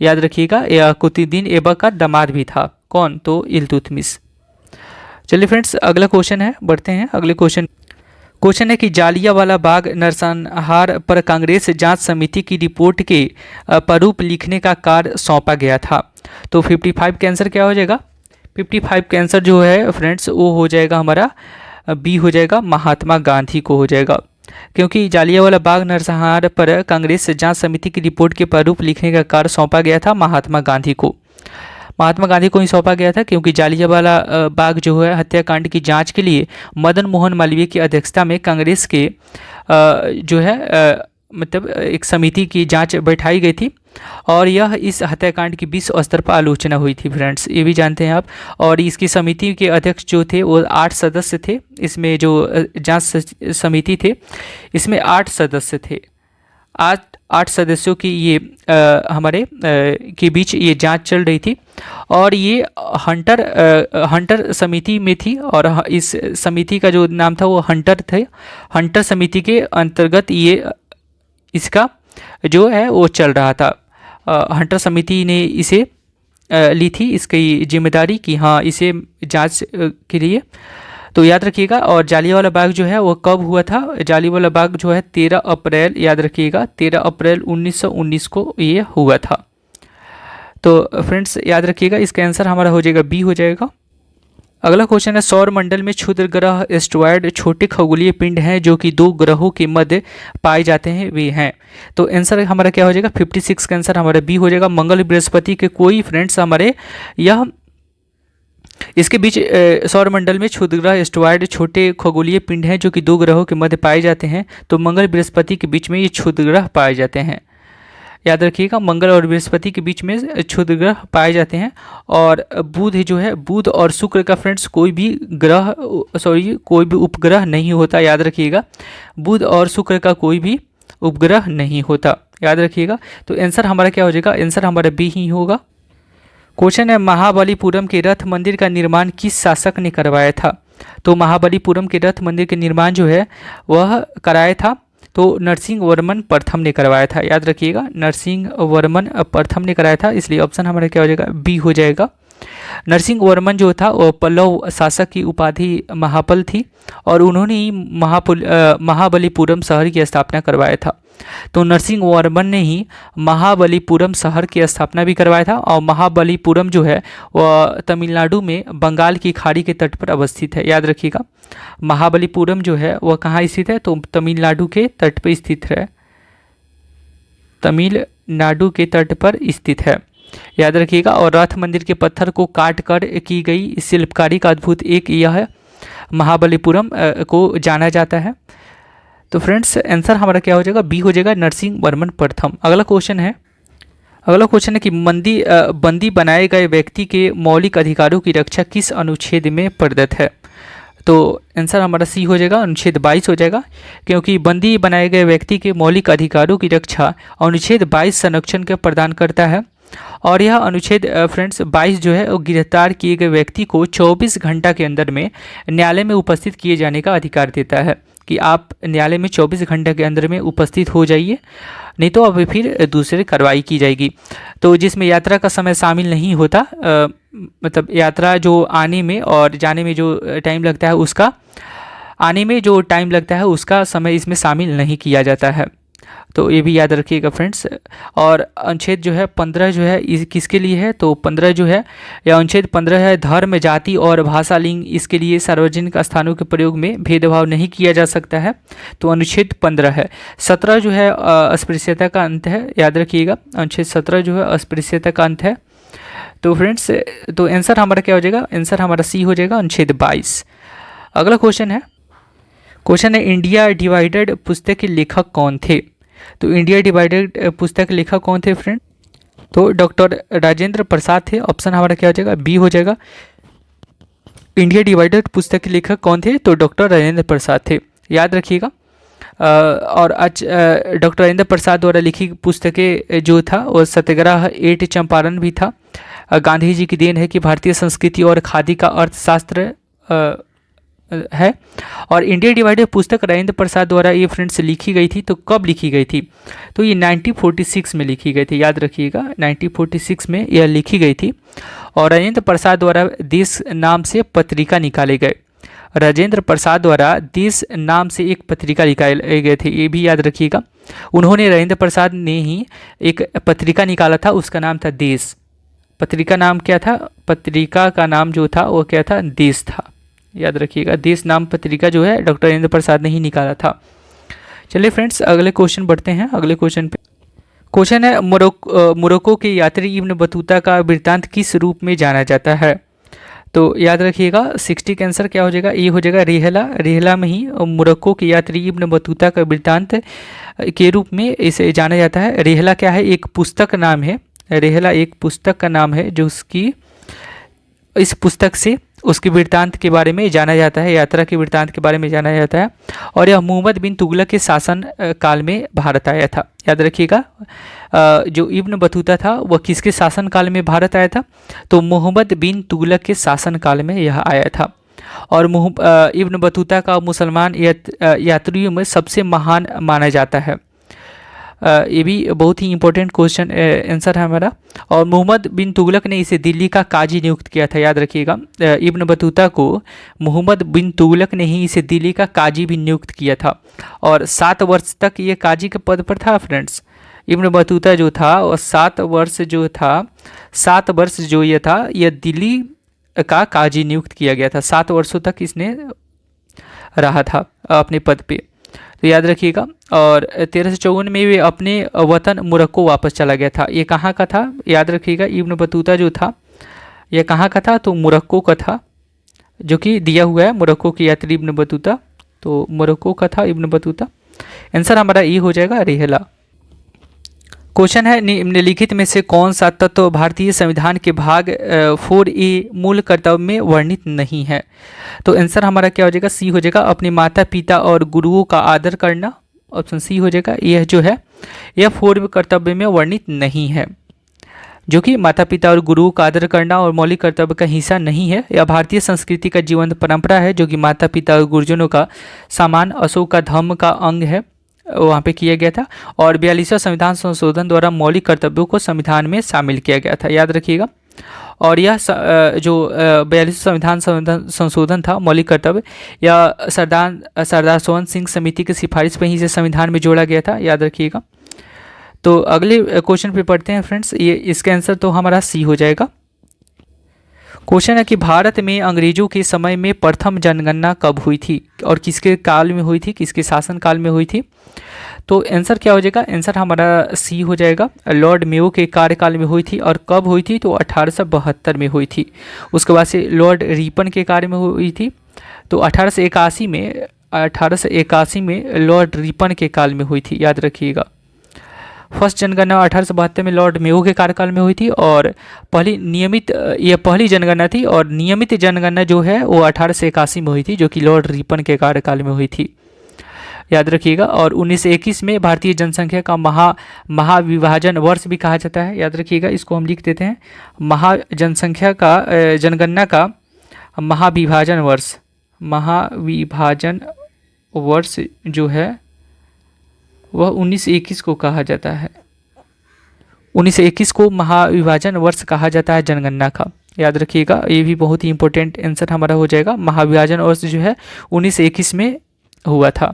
याद रखिएगा। यह कुतुबुद्दीन ऐबक का दामाद भी था, कौन, तो इल्तुतमिश। चलिए फ्रेंड्स अगला क्वेश्चन है, बढ़ते हैं अगले क्वेश्चन। क्वेश्चन है कि जालियांवाला बाग नरसंहार पर कांग्रेस जांच समिति की रिपोर्ट के प्रारूप लिखने का कार्य सौंपा गया था। तो 55 का आंसर क्या हो जाएगा, 55 का आंसर जो है फ्रेंड्स वो हो जाएगा हमारा बी हो जाएगा, महात्मा गांधी को हो जाएगा। क्योंकि जालियांवाला बाग नरसंहार पर कांग्रेस जांच समिति की रिपोर्ट के प्रारूप लिखने का कार्य सौंपा गया था महात्मा गांधी को। महात्मा गांधी को ही सौंपा गया था क्योंकि जालियांवाला बाग जो है हत्याकांड की जांच के लिए मदन मोहन मालवीय की अध्यक्षता में कांग्रेस के जो है मतलब एक समिति की जांच बैठाई गई थी और यह इस हत्याकांड की विश्व स्तर पर आलोचना हुई थी फ्रेंड्स, ये भी जानते हैं आप। और इसकी समिति के अध्यक्ष जो थे वो 8 सदस्य थे। इसमें जो जांच समिति थे इसमें 8 सदस्य थे। 8 सदस्यों की ये हमारे के बीच ये जांच चल रही थी और ये हंटर समिति में थी और इस समिति का जो नाम था वो हंटर थे। हंटर समिति के अंतर्गत ये इसका जो है वो चल रहा था। हंटर समिति ने इसे ली थी इसकी जिम्मेदारी कि हाँ इसे जांच के लिए। तो याद रखिएगा। और जालियांवाला बाग जो है वो कब हुआ था, जालियांवाला बाग जो है 13 अप्रैल, याद रखिएगा 13 अप्रैल 1919 को ये हुआ था। तो फ्रेंड्स याद रखिएगा इसका आंसर हमारा हो जाएगा बी हो जाएगा। अगला क्वेश्चन है, सौर मंडल में क्षुद्र ग्रह एस्टेरॉयड छोटे खगोलीय पिंड हैं जो कि दो ग्रहों के मध्य पाए जाते हैं, वे हैं। तो आंसर हमारा क्या हो जाएगा, 56 का आंसर हमारा बी हो जाएगा। मंगल बृहस्पति के कोई फ्रेंड्स हमारे यह इसके बीच सौर मंडल में क्षुद्र ग्रह एस्टेरॉयड छोटे खगोलीय पिंड हैं जो कि दो ग्रहों के मध्य पाए जाते हैं। तो मंगल बृहस्पति के बीच में ये क्षुद्र ग्रह पाए जाते हैं। याद रखिएगा, मंगल और बृहस्पति के बीच में क्षुद्र ग्रह पाए जाते हैं। और बुध जो है, बुध और शुक्र का फ्रेंड्स कोई भी ग्रह कोई भी उपग्रह नहीं होता। याद रखिएगा, बुध और शुक्र का कोई भी उपग्रह नहीं होता, याद रखिएगा। तो आंसर हमारा क्या हो जाएगा, आंसर हमारा बी ही होगा। क्वेश्चन है, महाबलीपुरम के रथ मंदिर का निर्माण किस शासक ने करवाया था। तो महाबलीपुरम के रथ मंदिर के निर्माण जो है वह कराया था तो नरसिंह वर्मन प्रथम ने करवाया था। याद रखिएगा, नरसिंह वर्मन प्रथम ने कराया था, इसलिए ऑप्शन हमारा क्या हो जाएगा, बी हो जाएगा। नरसिंह वर्मन जो था वो पल्लव शासक की उपाधि महापल थी और उन्होंने ही महाबलीपुरम शहर की स्थापना करवाया था। तो नरसिंह वर्मन ने ही महाबलीपुरम शहर की स्थापना भी करवाया था। और महाबलीपुरम जो है वह तमिलनाडु में बंगाल की खाड़ी के तट पर अवस्थित है। याद रखिएगा, महाबलीपुरम जो है वह कहाँ स्थित है, तो तमिलनाडु के तट पर स्थित है, तमिलनाडु के तट पर स्थित है, याद रखिएगा। और रथ मंदिर के पत्थर को काट कर की गई शिल्पकारी का अद्भुत एक यह महाबलीपुरम को जाना जाता है। तो फ्रेंड्स आंसर हमारा क्या हो जाएगा, बी हो जाएगा, नरसिंह वर्मन प्रथम। अगला क्वेश्चन है कि बंदी बनाए गए व्यक्ति के मौलिक अधिकारों की रक्षा किस अनुच्छेद में प्रदत्त है। तो आंसर हमारा सी हो जाएगा, अनुच्छेद 22 हो जाएगा, क्योंकि बंदी बनाए गए व्यक्ति के मौलिक अधिकारों की रक्षा अनुच्छेद 22 संरक्षण के प्रदान करता है। और यह अनुच्छेद फ्रेंड्स 22 जो है वो गिरफ्तार किए गए व्यक्ति को 24 घंटा के अंदर में न्यायालय में उपस्थित किए जाने का अधिकार देता है कि आप न्यायालय में 24 घंटे के अंदर में उपस्थित हो जाइए, नहीं तो अब फिर दूसरी कार्रवाई की जाएगी। तो जिसमें यात्रा का समय शामिल नहीं होता, मतलब यात्रा जो आने में और जाने में जो टाइम लगता है उसका आने में जो टाइम लगता है उसका समय इसमें शामिल नहीं किया जाता है। तो ये भी याद रखिएगा फ्रेंड्स। और अनुच्छेद जो है 15 जो है इस किसके लिए है, तो 15 जो है या अनुच्छेद 15 है, धर्म, जाति और भाषा, लिंग, इसके लिए सार्वजनिक स्थानों के प्रयोग में भेदभाव नहीं किया जा सकता है, तो अनुच्छेद 15 है। 17 जो है अस्पृश्यता का अंत है, याद रखिएगा, अनुच्छेद 17 जो है अस्पृश्यता का अंत है। तो फ्रेंड्स तो आंसर हमारा क्या हो जाएगा, आंसर हमारा सी हो जाएगा, अनुच्छेद 22। अगला क्वेश्चन है इंडिया डिवाइडेड पुस्तक के लेखक कौन थे। तो इंडिया डिवाइडेड पुस्तक के लेखक कौन थे फ्रेंड, तो डॉक्टर राजेंद्र प्रसाद थे। ऑप्शन हमारा क्या हो जाएगा, बी हो जाएगा। इंडिया डिवाइडेड पुस्तक के लेखक कौन थे, तो डॉक्टर राजेंद्र प्रसाद थे, याद रखिएगा। और आज डॉक्टर राजेंद्र प्रसाद द्वारा लिखी पुस्तकें जो था वो सत्याग्रह 8 चंपारण भी था। गांधी जी की देन है कि भारतीय संस्कृति और खादी का अर्थशास्त्र है। और इंडिया डिवाइडेड पुस्तक राजेंद्र प्रसाद द्वारा ये फ्रेंड्स लिखी गई थी, तो कब लिखी गई थी, तो ये 1946 में लिखी गई थी, याद रखिएगा, 1946 में यह लिखी गई थी। और राजेंद्र प्रसाद द्वारा देश नाम से पत्रिका निकाले गए, राजेंद्र प्रसाद द्वारा देश नाम से एक पत्रिका निकाले गए थे, ये भी याद रखिएगा। उन्होंने, राजेंद्र प्रसाद ने ही एक पत्रिका निकाला था, उसका नाम था देश। पत्रिका नाम क्या था, पत्रिका का नाम जो था वो क्या था, देश था, याद रखिएगा। देश नाम पत्रिका जो है डॉक्टर राजेंद्र प्रसाद ने ही निकाला था। चलिए फ्रेंड्स अगले क्वेश्चन बढ़ते हैं। अगले क्वेश्चन पे क्वेश्चन है, मोरक्को के यात्री इब्न बतूता का वृत्तांत किस रूप में जाना जाता है। तो याद रखिएगा 60 का आंसर क्या हो जाएगा, ये हो जाएगा रेहला। रेहला में ही मोरक्को के यात्री इब्न बतूता का वृत्तांत के रूप में इसे जाना जाता है। रेहला क्या है, एक पुस्तक नाम है, रेहला एक पुस्तक का नाम है जो उसकी इस पुस्तक से उसके वृत्तांत के बारे में जाना जाता है, यात्रा के वृत्तांत के बारे में जाना जाता है। और यह मोहम्मद बिन तुगलक के शासन काल में भारत आया था, याद रखिएगा। जो इब्न बतूता था वह किसके शासन काल में भारत आया था, तो मोहम्मद बिन तुगलक के शासन काल में यह आया था। और इब्न बतूता का मुसलमान यात्रियों में सबसे महान माना जाता है। ये भी बहुत ही इंपॉर्टेंट क्वेश्चन आंसर है हमारा। और मोहम्मद बिन तुगलक ने इसे दिल्ली का काजी नियुक्त किया था, याद रखिएगा। इब्न बतूता को मोहम्मद बिन तुगलक ने ही इसे दिल्ली का काजी भी नियुक्त किया था और 7 वर्ष तक ये काजी के पद पर था फ्रेंड्स। इब्न बतूता जो था और 7 वर्ष जो ये था यह दिल्ली का काजी नियुक्त किया गया था। 7 वर्षों तक इसने रहा था अपने पद पे, तो याद रखिएगा। और 1354 में वे अपने वतन मोरक्को वापस चला गया था। ये कहाँ का था, याद रखिएगा। इब्न बतूता जो था ये कहाँ का था, तो मोरक्को का था, जो कि दिया हुआ है मोरक्को की यात्री इब्न बतूता, तो मोरक्को का था इब्न बतूता। आंसर हमारा ई हो जाएगा, रेहला। क्वेश्चन है, निम्नलिखित में से कौन सा तत्व भारतीय संविधान के भाग 4A मूल कर्तव्य में वर्णित नहीं है। तो आंसर हमारा क्या हो जाएगा, सी हो जाएगा, अपने माता पिता और गुरुओं का आदर करना। ऑप्शन सी हो जाएगा। यह जो है यह 4 कर्तव्य में वर्णित नहीं है, जो कि माता पिता और गुरुओं का आदर करना और मौलिक कर्तव्य का हिस्सा नहीं है। यह भारतीय संस्कृति का जीवंत परंपरा है, जो कि माता पिता और गुरुजनों का सामान अशोक का धर्म का अंग है, वहाँ पे किया गया था। और 42वां संविधान संशोधन द्वारा मौलिक कर्तव्यों को संविधान में शामिल किया गया था, याद रखिएगा। और यह जो 42वां संविधान संशोधन था मौलिक कर्तव्य, यह सरदार सोवन सिंह समिति की सिफारिश पर ही इसे संविधान में जोड़ा गया था, याद रखिएगा। तो अगले क्वेश्चन पे पढ़ते हैं फ्रेंड्स, ये इसका आंसर तो हमारा सी हो जाएगा। क्वेश्चन है कि भारत में अंग्रेजों के समय में प्रथम जनगणना कब हुई थी और किसके काल में हुई थी, किसके शासन काल में हुई थी। तो आंसर क्या हो जाएगा, आंसर हमारा सी हो जाएगा, लॉर्ड मेयो के कार्यकाल में हुई थी। और कब हुई थी, तो 1872 में हुई थी। उसके बाद से लॉर्ड रिपन के कार्य में हुई थी, तो 1881 में लॉर्ड रिपन के काल में हुई थी, याद रखिएगा। फर्स्ट जनगणना 1872 में लॉर्ड मेयो के कार्यकाल में हुई थी, और यह पहली जनगणना थी। और नियमित जनगणना जो है वो 1881 में हुई थी, जो कि लॉर्ड रिपन के कार्यकाल में हुई थी, याद रखिएगा। और 1921 में भारतीय जनसंख्या का महाविभाजन वर्ष भी कहा जाता है, याद रखिएगा। इसको हम लिख देते हैं, जनसंख्या का जनगणना का महाविभाजन वर्ष जो है वह 1921 को कहा जाता है। 1921 को महाविभाजन वर्ष कहा जाता है जनगणना का, याद रखिएगा। ये भी बहुत ही इंपॉर्टेंट आंसर हमारा हो जाएगा। महाविभाजन वर्ष जो है 1921 में हुआ था,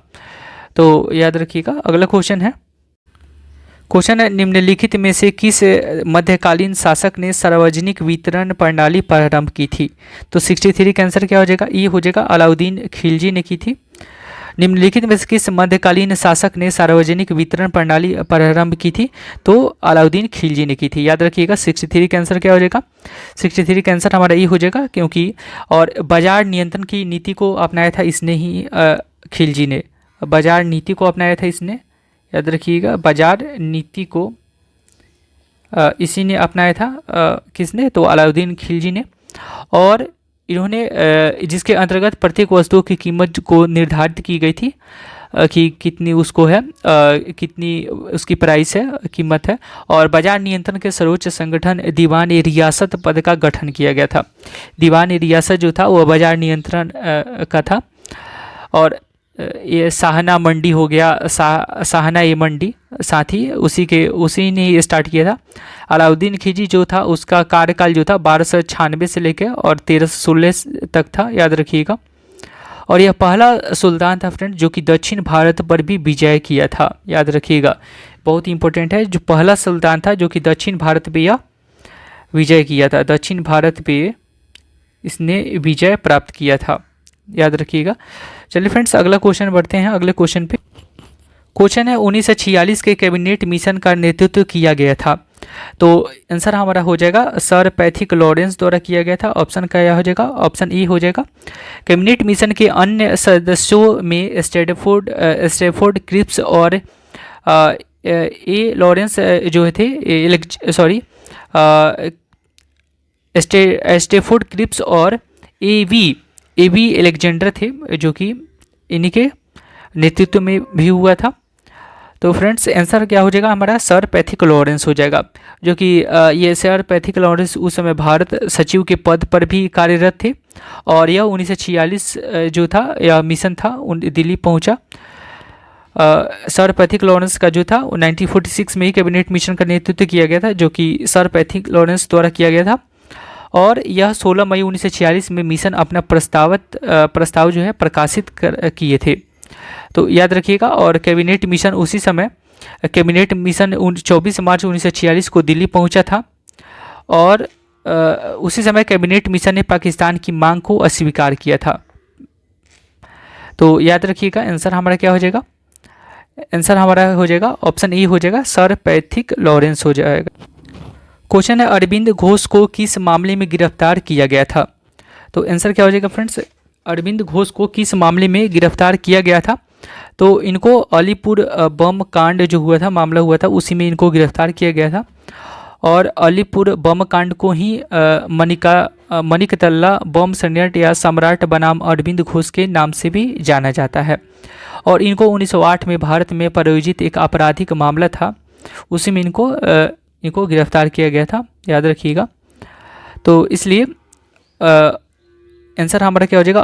तो याद रखिएगा। अगला क्वेश्चन है, निम्नलिखित में से किस मध्यकालीन शासक ने सार्वजनिक वितरण प्रणाली प्रारंभ की थी। तो 63 का आंसर क्या हो जाएगा, ये हो जाएगा, अलाउद्दीन खिलजी ने की थी। निम्नलिखित में से किस मध्यकालीन शासक ने सार्वजनिक वितरण प्रणाली प्रारंभ की थी, तो अलाउद्दीन खिलजी ने की थी, याद रखिएगा। 63 का आंसर क्या हो जाएगा, 63 का आंसर हमारा ये हो जाएगा, क्योंकि और बाजार नियंत्रण की नीति को अपनाया था इसने ही, खिलजी ने बाजार नीति को अपनाया था इसने, याद रखिएगा। बाजार नीति को इसी ने अपनाया था, किसने, तो अलाउद्दीन खिलजी ने। और इन्होंने जिसके अंतर्गत प्रत्येक वस्तु की कीमत को निर्धारित की गई थी कि कितनी उसको है, कितनी उसकी प्राइस है, कीमत है। और बाजार नियंत्रण के सर्वोच्च संगठन दीवान ए रियासत पद का गठन किया गया था। दीवान ए रियासत जो था वह बाजार नियंत्रण का था। और ये साहना मंडी हो गया, साहना ए मंडी साथ ही उसी ने स्टार्ट किया था। अलाउद्दीन खिलजी जो था उसका कार्यकाल जो था 1296 से लेकर और 1316 तक था, याद रखिएगा। और यह पहला सुल्तान था फ्रेंड जो कि दक्षिण भारत पर भी विजय किया था, याद रखिएगा। बहुत इंपॉर्टेंट है, जो पहला सुल्तान था जो कि दक्षिण भारत पे यह विजय किया था, दक्षिण भारत पे इसने विजय प्राप्त किया था, याद रखिएगा। चलिए फ्रेंड्स अगला क्वेश्चन बढ़ते हैं। अगले क्वेश्चन पे क्वेश्चन है, 1946 के कैबिनेट मिशन का नेतृत्व किया गया था। तो आंसर हमारा हो जाएगा सर पैथिक लॉरेंस द्वारा किया गया था। ऑप्शन क्या हो जाएगा, ऑप्शन ई हो जाएगा। कैबिनेट मिशन के अन्य सदस्यों में स्टैफोर्ड क्रिप्स और ए लॉरेंस जो थे, स्टैफोर्ड क्रिप्स और ए बी एलेक्जेंडर थे, जो कि इन्हीं के नेतृत्व में भी हुआ था। तो फ्रेंड्स आंसर क्या हो जाएगा हमारा, सर पैथिक लॉरेंस हो जाएगा, जो कि ये सर पैथिक लॉरेंस उस समय भारत सचिव के पद पर भी कार्यरत थे। और यह 1946 जो था यह मिशन था दिल्ली पहुंचा। सर पैथिक लॉरेंस का जो था 1946 में ही कैबिनेट मिशन का नेतृत्व किया गया था, जो कि सर पैथिक लॉरेंस द्वारा किया गया था। और यह 16 मई 1946 में मिशन अपना प्रस्ताव जो है प्रकाशित किए थे, तो याद रखिएगा। और कैबिनेट मिशन उसी समय कैबिनेट मिशन 24 मार्च 1946 को दिल्ली पहुंचा था। और उसी समय कैबिनेट मिशन ने पाकिस्तान की मांग को अस्वीकार किया था। तो याद रखिएगा आंसर हमारा क्या हो जाएगा, आंसर हमारा हो जाएगा ऑप्शन ए हो जाएगा, सर पैथिक लॉरेंस हो जाएगा। क्वेश्चन है अरविंद घोष को किस मामले में गिरफ्तार किया गया था। तो आंसर क्या हो जाएगा फ्रेंड्स, अरविंद घोष को किस मामले में गिरफ्तार किया गया था। तो इनको अलीपुर बम कांड जो हुआ था, मामला हुआ था, उसी में इनको गिरफ्तार किया गया था। और अलीपुर बम कांड को ही मनिकतल्ला बम संयंत्र या सम्राट बनाम अरविंद घोष के नाम से भी जाना जाता है। और इनको 1908 में भारत में प्रायोजित एक आपराधिक मामला था, उसी में इनको गिरफ्तार किया गया था, याद रखिएगा। तो इसलिए आंसर हमारा क्या हो जाएगा,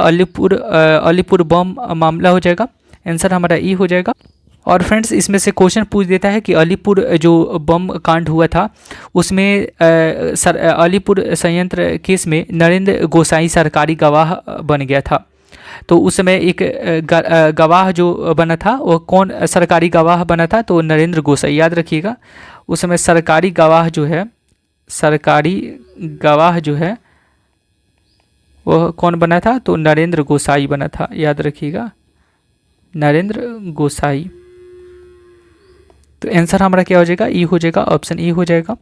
अलीपुर बम मामला हो जाएगा, आंसर हमारा ई हो जाएगा। और फ्रेंड्स इसमें से क्वेश्चन पूछ देता है कि अलीपुर जो बम कांड हुआ था उसमें अलीपुर संयंत्र केस में नरेंद्र गोसाई सरकारी गवाह बन गया था। तो उस समय एक गवाह जो बना था वो कौन सरकारी गवाह बना था, तो नरेंद्र गोसाई, याद रखिएगा। उस समय सरकारी गवाह जो है वह कौन बना था, तो नरेंद्र गोसाई बना था, याद रखिएगा, नरेंद्र गोसाई। तो आंसर हमारा क्या हो जाएगा, ई हो जाएगा, ऑप्शन ई हो जाएगा।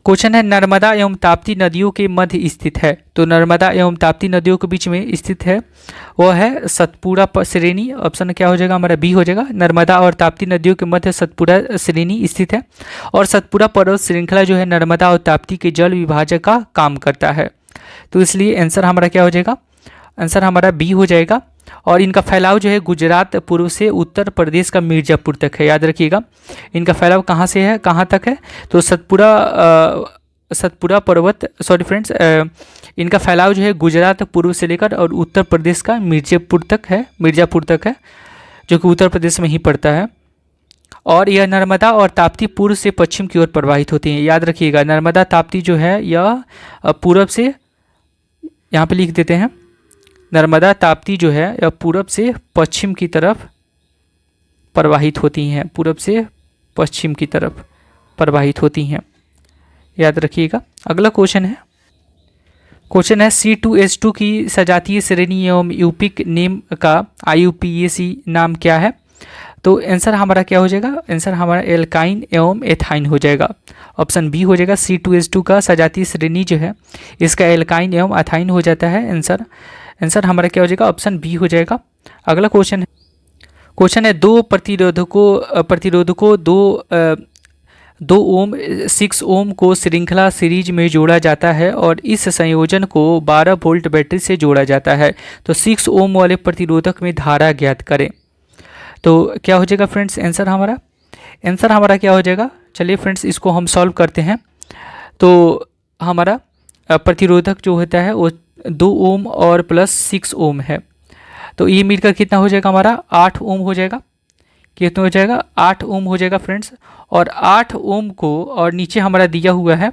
क्वेश्चन है नर्मदा एवं ताप्ती नदियों के मध्य स्थित है। तो नर्मदा एवं ताप्ती नदियों के बीच में स्थित है वह है सतपुड़ा श्रेणी, ऑप्शन क्या हो जाएगा हमारा बी हो जाएगा। नर्मदा और ताप्ती नदियों के मध्य सतपुड़ा श्रेणी स्थित है और सतपुड़ा पर्वत श्रृंखला जो है नर्मदा और ताप्ती के जल विभाजक का काम करता है। तो इसलिए आंसर हमारा क्या हो जाएगा, आंसर हमारा बी हो जाएगा। और इनका फैलाव जो है गुजरात पूर्व से उत्तर प्रदेश का मिर्जापुर तक है, याद रखिएगा। इनका फैलाव कहाँ से है, कहाँ तक है, तो सतपुड़ा पर्वत, सॉरी फ्रेंड्स, इनका फैलाव जो है गुजरात पूर्व से लेकर और उत्तर प्रदेश का मिर्जापुर तक है, जो कि उत्तर प्रदेश में ही पड़ता है। और यह नर्मदा और ताप्ती पूर्व से पश्चिम की ओर प्रवाहित होती हैं, याद रखिएगा। नर्मदा ताप्ती जो है यह पूर्व से, यहाँ पे लिख देते हैं, नर्मदा ताप्ती जो है यह पूरब से पश्चिम की तरफ प्रवाहित होती हैं, पूरब से पश्चिम की तरफ प्रवाहित होती हैं, याद रखिएगा। अगला क्वेश्चन है C2H2 की सजातीय श्रेणी एवं यूपिक नेम का IUPAC नाम क्या है। तो आंसर हमारा क्या हो जाएगा, आंसर हमारा एल्काइन एवं एथाइन हो जाएगा, ऑप्शन बी हो जाएगा। C2H2 का सजातीय श्रेणी जो है इसका एल्काइन एवं एथाइन हो जाता है, आंसर हमारा क्या हो जाएगा, ऑप्शन बी हो जाएगा। अगला क्वेश्चन है दो प्रतिरोधकों 2 ओम 6 ओम को श्रृंखला सीरीज में जोड़ा जाता है और इस संयोजन को 12 वोल्ट बैटरी से जोड़ा जाता है। तो 6 ओम वाले प्रतिरोधक में धारा ज्ञात करें। तो क्या हो जाएगा फ्रेंड्स, आंसर हमारा क्या हो जाएगा, चलिए फ्रेंड्स इसको हम सॉल्व करते हैं। तो हमारा प्रतिरोधक जो होता है वो 2 ओम और प्लस 6 ओम है। तो ये मिलकर कितना हो जाएगा हमारा 8 ओम हो जाएगा, कितना हो जाएगा 8 ओम हो जाएगा फ्रेंड्स। और 8 ओम को, और नीचे हमारा दिया हुआ है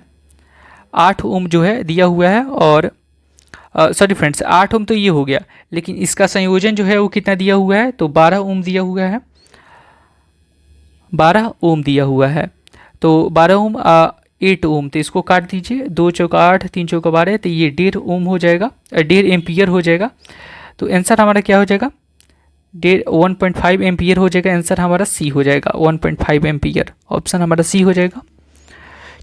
8 ओम जो है दिया हुआ है, और सॉरी फ्रेंड्स 8 ओम तो ये हो गया, लेकिन इसका संयोजन जो है वो कितना दिया हुआ है, तो 12 ओम दिया हुआ है, 12 ओम दिया हुआ है। तो 12 ओम 8 ओम, तो इसको काट दीजिए, 2 चौका 8 3 चौका 12, तो ये 1.5 ओम हो जाएगा, 1.5 एम्पियर हो जाएगा। तो आंसर हमारा क्या हो जाएगा, 1.5 एम्पियर हो जाएगा, आंसर हमारा सी हो जाएगा, 1.5 एम्पियर, ऑप्शन हमारा सी हो जाएगा।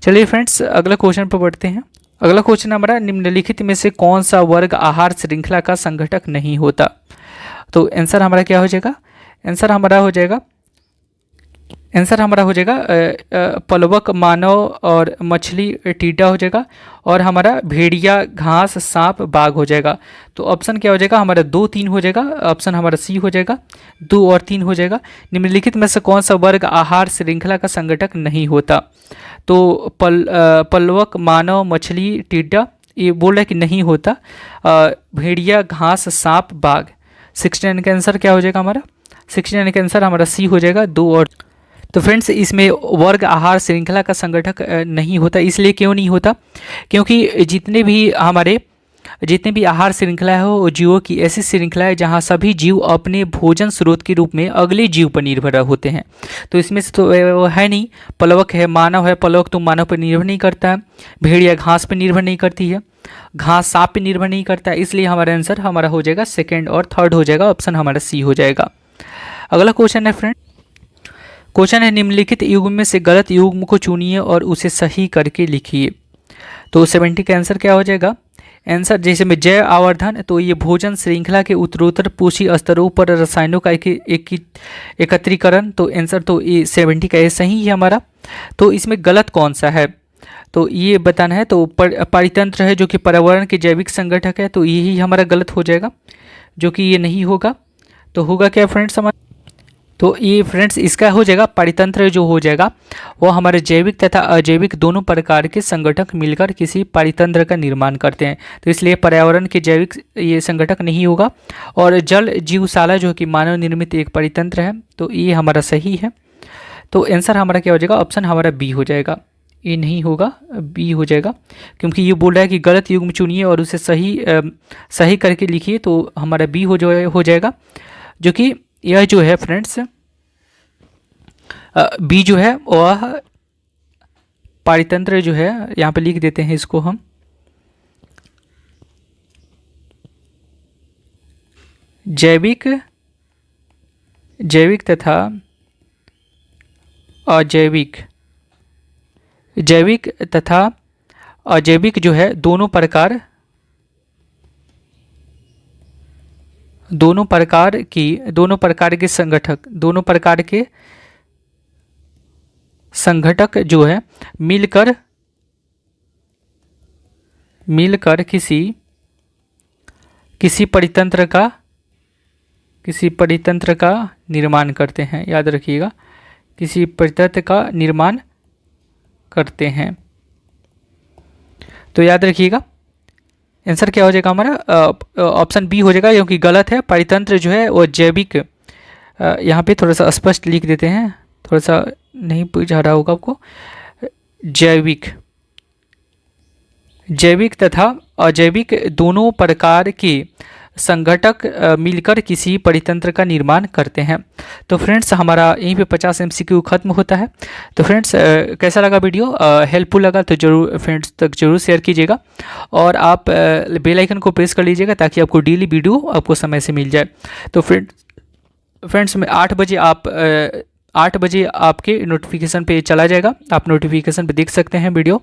चलिए फ्रेंड्स अगला क्वेश्चन पर बढ़ते हैं। अगला क्वेश्चन हमारा निम्नलिखित में से कौन सा वर्ग आहार श्रृंखला का संघटक नहीं होता। तो आंसर हमारा क्या हो जाएगा, आंसर हमारा हो जाएगा पलवक, मानव और मछली टीडा हो जाएगा, और हमारा भेड़िया, घास, सांप, बाघ हो जाएगा। तो ऑप्शन क्या हो जाएगा हमारा 2 3 हो जाएगा, ऑप्शन हमारा सी हो जाएगा, 2 और 3 हो जाएगा। निम्नलिखित में से कौन सा वर्ग आहार श्रृंखला का संघटक नहीं होता। तो पलवक, मानव, मछली, टिड्डा, ये बोल रहा है कि नहीं होता। भेड़िया, घास, सांप, बाघ, 69 का आंसर क्या हो जाएगा हमारा, 69 का आंसर हमारा सी हो जाएगा, 2 और। तो फ्रेंड्स इसमें वर्ग आहार श्रृंखला का संघटक नहीं होता, इसलिए क्यों नहीं होता, क्योंकि जितने भी हमारे जितने भी आहार श्रृंखला है वो जीवों की ऐसी श्रृंखला है जहाँ सभी जीव अपने भोजन स्रोत के रूप में अगले जीव पर निर्भर होते हैं। तो इसमें से तो वो है नहीं, प्लवक है, मानव है, प्लवक तो मानव पर निर्भर नहीं करता है, भेड़िया घास पर निर्भर नहीं करती है, घास सांप पे निर्भर नहीं करता है, इसलिए हमारा आंसर हमारा हो जाएगा सेकंड और थर्ड हो जाएगा, ऑप्शन हमारा सी हो जाएगा। अगला क्वेश्चन है फ्रेंड, क्वेश्चन है निम्नलिखित युग्म में से गलत युग्म को चुनिए और उसे सही करके लिखिए। तो 70 का आंसर क्या हो जाएगा? आंसर जैसे में जैव आवर्धन, तो ये भोजन श्रृंखला के उत्तरोत्तर पोषी स्तरों पर रसायनों का एकत्रीकरण, तो आंसर तो ये 70 का ये सही है हमारा। तो इसमें गलत कौन सा है तो ये बताना है। तो पारितंत्र है जो कि पर्यावरण के जैविक संगठक है, तो यही हमारा गलत हो जाएगा, जो कि ये नहीं होगा। तो होगा क्या फ्रेंड्स हमारा? तो ये फ्रेंड्स इसका हो जाएगा पारितंत्र जो हो जाएगा वो हमारे जैविक तथा अजैविक दोनों प्रकार के संगठक मिलकर किसी पारितंत्र का निर्माण करते हैं। तो इसलिए पर्यावरण के जैविक ये संगठक नहीं होगा। और जल जीवशाला जो कि मानव निर्मित एक पारितंत्र है, तो ये हमारा सही है। तो आंसर हमारा क्या हो जाएगा? ऑप्शन हमारा बी हो जाएगा, ये नहीं होगा, बी हो जाएगा, क्योंकि ये बोल रहा है कि गलत युग्म चुनिए और उसे सही करके लिखिए। तो हमारा बी हो जाएगा, जो कि यह जो है फ्रेंड्स बी जो है वह पारितंत्र जो है, यहाँ पे लिख देते हैं इसको हम, जैविक तथा अजैविक, जैविक तथा अजैविक जो है दोनों प्रकार के संगठक जो है मिलकर किसी परितंत्र का निर्माण करते हैं। याद रखिएगा, किसी परितंत्र का निर्माण करते हैं। तो याद रखिएगा आंसर क्या हो जाएगा हमारा? ऑप्शन बी हो जाएगा, क्योंकि गलत है। परितंत्र जो है वो जैविक, यहाँ पे थोड़ा सा स्पष्ट लिख देते हैं, थोड़ा सा नहीं बुझा रहा होगा आपको, जैविक तथा अजैविक दोनों प्रकार के संगठक मिलकर किसी परितंत्र का निर्माण करते हैं। तो फ्रेंड्स हमारा यहीं पे 50 MCQ खत्म होता है। तो फ्रेंड्स कैसा लगा वीडियो? हेल्पफुल लगा तो जरूर फ्रेंड्स तक जरूर शेयर कीजिएगा, और आप बेल आइकन को प्रेस कर लीजिएगा ताकि आपको डेली वीडियो आपको समय से मिल जाए। तो फ्रेंड्स में 8 बजे आपके नोटिफिकेशन पे चला जाएगा, आप नोटिफिकेशन पे देख सकते हैं वीडियो।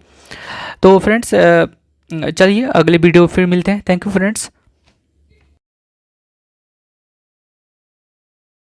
तो फ्रेंड्स चलिए अगले वीडियो फिर मिलते हैं। Thank you friends.